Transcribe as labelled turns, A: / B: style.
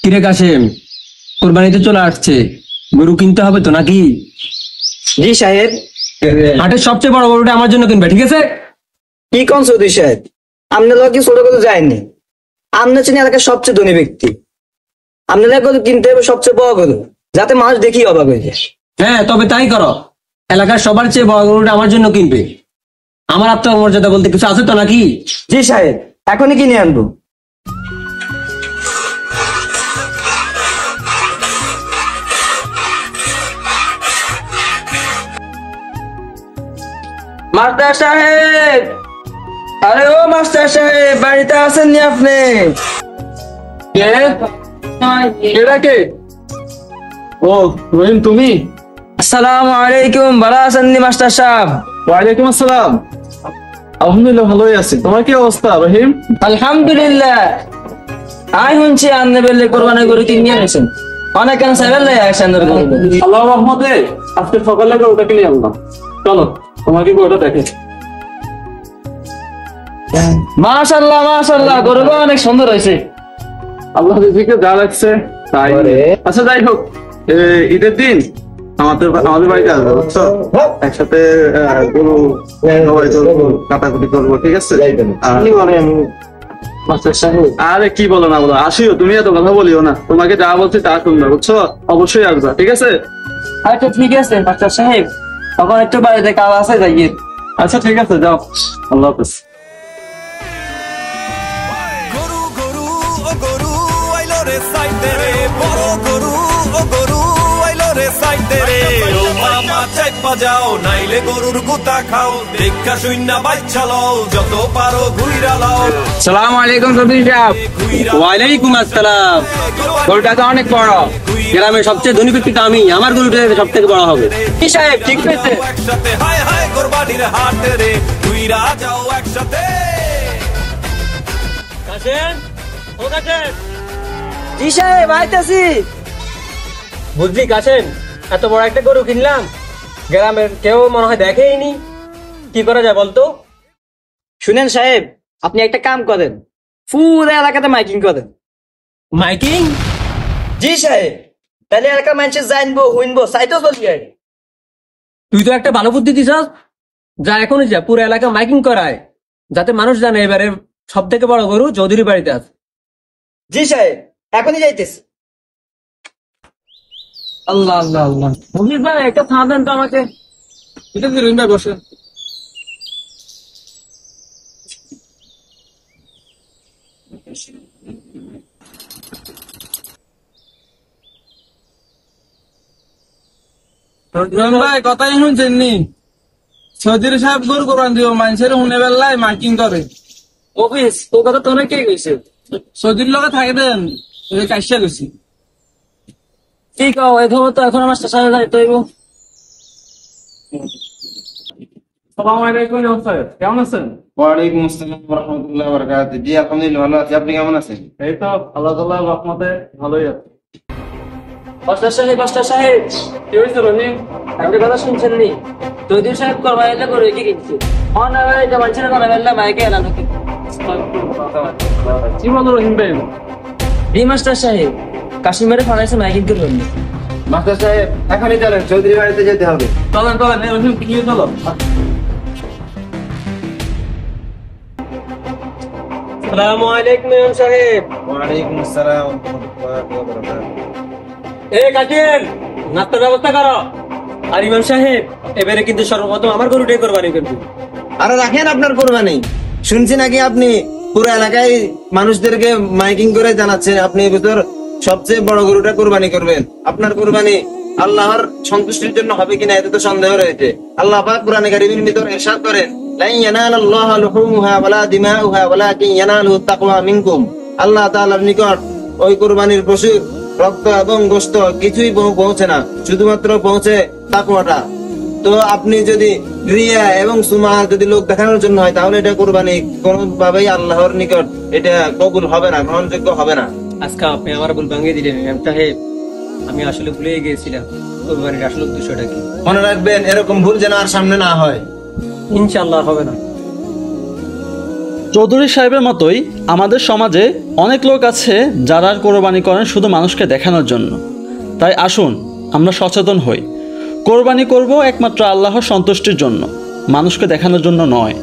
A: কিরে কাশেম, কোরবানিতে চলে আসছে, গরু কিনতে হবে তো নাকি?
B: জি সাহেব।
A: হাটের সবচেয়ে বড় গরুটা আমার জন্য কিনবে, ঠিক আছে?
B: কি কোন চৌধুরী সাহেব, আপনার লোক কি ছোট গরু যায়নি? আপনার চিনি এলাকার সবচেয়ে ধনী ব্যক্তি, আপনার গরু কিনতে হবে সবচেয়ে বড় গরু, যাতে মানুষ দেখি অবাক হয়ে যায়।
A: হ্যাঁ, তবে তাই করো। এলাকার সবার চেয়ে বড় গরুটা আমার জন্য কিনবে। আমার আত্মমর্যাদা বলতে কিছু আছে তো নাকি?
B: জি সাহেব, এখনই কিনে আনবো। মাস্টার সাহেব, আরে ও মাস্টার সাহেব, বাড়িতে আসেননি আপনি?
C: কে? ও রহিম, তুমি?
B: আসসালামু আলাইকুম, ভালো আছেননি মাস্টার সাহেব?
C: ওয়ালাইকুম আসসালাম। আলহামদুলিল্লাহ ভালোই আছি। তোমার কি অবস্থা রহিম?
B: আলহামদুলিল্লাহ। আই শুনছি আপনি বেলে কোরবানি করে কিনে এনেছেন, অনেক কেন সাইবেল আসেন।
C: আল্লাহ রহমতে আজকে সকালে গরুটা কিনে আনলাম। চলো তোমাকে গরুটা দেখে।
B: মাশাআল্লাহ মাশাআল্লাহ, গরুটা অনেক সুন্দর হয়েছে।
C: আল্লাহ রিজিকে যা রাখছে তাই। আচ্ছা যাই হোক, ঈদের দিন আমাদের বাড়িতে আসবে, বুঝছো? একসাথে গরু জবাই করবো, কাটাকুটি করবো, ঠিক আছে? আরে কি বলো না বলো, আসিও, তুমি এত কথা বলিও না। তোমাকে যা বলছি তা শুনবে, বুঝছো? অবশ্যই আসবা, ঠিক আছে?
B: আচ্ছা ঠিক আছে মাস্টার সাহেব, তখন একটু বাড়িতে কাজ আছে, যাই।
C: আচ্ছা ঠিক আছে, যাও। আল্লাহ হাফেজ।
D: গরু গরু ও গরু আইলো রে সাইতে রে, বড় গরু ও গরু আইলো রে সাইতে রে। ও মামা চাই বাজাও, নাইলে গরুর গুতা খাও, দেখা শুইনা বাচ্চা লও, যত পারো ঘুইরা লাও।
B: সালাম আলাইকুম চৌধুরী সাহেব।
A: ওয়ালাইকুম আসসালাম। গরুটা তো অনেক বড়, গ্রামের সবচেয়ে ধনী ব্যক্তি তো আমি, আমার গরুটা সব থেকে বড় হবে।
B: জি সাহেব, ঠিক আছে।
D: একসাথে হায় হায় কোরবানির হাট রে, ঘুইরা যাও একসাথে।
A: কাশেম, ও কাশেম।
B: জি সাহেব, আইতাছি।
A: বুঝলি কাশেম, এত বড় একটা গরু কিনলাম, গ্রামের কেউ মনে হয় দেখেইনি। কি করা যায় বলতো?
B: শুনেন সাহেব, আপনি একটা কাম করেন, পুরো এলাকাতে মাইকিং করেন।
A: মাইকিং?
B: জি সাহেব, তাহলে এলাকার মানুষ জানবো, শুনবো, চাইতেও চলবি।
A: তুই তো একটা ভালো বুদ্ধি দিছস। যা এখনই যা, পুরো এলাকা মাইকিং করায়, যাতে মানুষ জানে এবারে সব থেকে বড় গরু চৌধুরী বাড়িতে আছে।
B: জি সাহেব, এখনই যাইতেছি।
A: আল্লাহ আল্লাহ আল্লাহ। মুজিব ভাই, একটা থাম দেন তো আমাকে।
C: ঠিক আছে রহিম ভাই, বসে। রহিম ভাই, কথাই শুনছেন নি? চৌধুরী সাহেব গরু কোরবান দিব, মানুষের শুনে বেলায় মাইকিং করে।
A: অফিস, তোর কথা তোরা কে কইছে?
C: চৌধুরীর লগে থাকে দেন, কাশিয়া গেছি।
A: কি কও, এই খবর তো এখন আমার সাথে যাইতে হইব।
C: আসসালামু আলাইকুম স্যার, কেমন আছেন?
E: ওয়ালাইকুম আসসালাম ওয়া রাহমাতুল্লাহি ওয়া বারাকাতুহু। জি আলহামদুলিল্লাহ ভালো আছি, আপনি কেমন আছেন?
C: এই তো আল্লাহ তাআলার রহমতে ভালোই আছে।
A: মাস্টার সাহেব,
C: কি হয়েছে রহিম?
A: একটা কথা শুনছেন নি? চৌধুরী সাহেব করবা এলে করে কি কিনছে অনারে এটা মানুষের কথা বললে মাইকে এলানো কি?
C: কি বলো রহিম ভাই?
A: জি মাস্টার সাহেব, কাশ্মীরে ফানাইছে মাইকিং করে বললে।
E: মাস্টার সাহেব এখনই চলেন, চৌধুরী বাড়িতে যেতে হবে।
C: চলেন চলেন, রহিম কি চলো।
A: আসসালামু আলাইকুম ইমাম সাহেব।
E: ওয়ালাইকুম আসসালাম ওয়া রাহমাতুল্লাহি ওয়া বারাকাতুহু।
A: এ কাকের নাস্তার ব্যবস্থা করো। আর ইমাম সাহেব, এবারে কিন্তু সর্বপ্রথম আমার গরুটাই কোরবানি করবে।
E: আরে রাখেন আপনার কোরবানি। শুনছি নাকি আপনি পুরো এলাকায় মানুষদেরকে মাইকিং করে জানাচ্ছেন আপনি এবছর সবচেয়ে বড় গরুটা কোরবানি করবেন। আপনার কোরবানি আল্লাহর সন্তুষ্টির জন্য হবে কিনা এতে তো সন্দেহ রয়েছে। আল্লাহ পাক কোরআনে কারীমের ভিতর ইরশাদ করেন, লান ইয়ানালাল্লাহা লুহুমুহা ওয়ালা দিমাউহা ওয়ালাকিন ইয়ানালুহু তাকওয়া মিনকুম। আল্লাহ তাআলার নিকট ওই কোরবানির পশুর রক্ত এবং গোশত কিছুই পৌঁছে না, শুধুমাত্র পৌঁছে তাকওয়াটা। তো আপনি যদি রিয়া এবং সুমা যদি লোক দেখানোর জন্য হয়, তাহলে এটা কোরবানি কোনোভাবেই আল্লাহর নিকট এটা কবুল হবে না, গ্রহণযোগ্য হবে না।
A: আজকে আপনি আমার ভুল ভাঙিয়ে দিলেন ইমাম সাহেব। আমি আসলে ভুলে গিয়েছিলাম কোরবানির আসল উদ্দেশ্যটা কি।
E: মনে রাখবেন, এরকম ভুল যেন আর সামনে না হয়।
A: ইনশাআল্লাহ হবে না।
F: চৌধুরী সাহেবের মতোই আমাদের সমাজে অনেক লোক আছে যারা কোরবানি করেন শুধু মানুষকে দেখানোর জন্য। তাই আসুন আমরা সচেতন হই, কোরবানি করব একমাত্র আল্লাহর সন্তুষ্টির জন্য, মানুষকে দেখানোর জন্য নয়।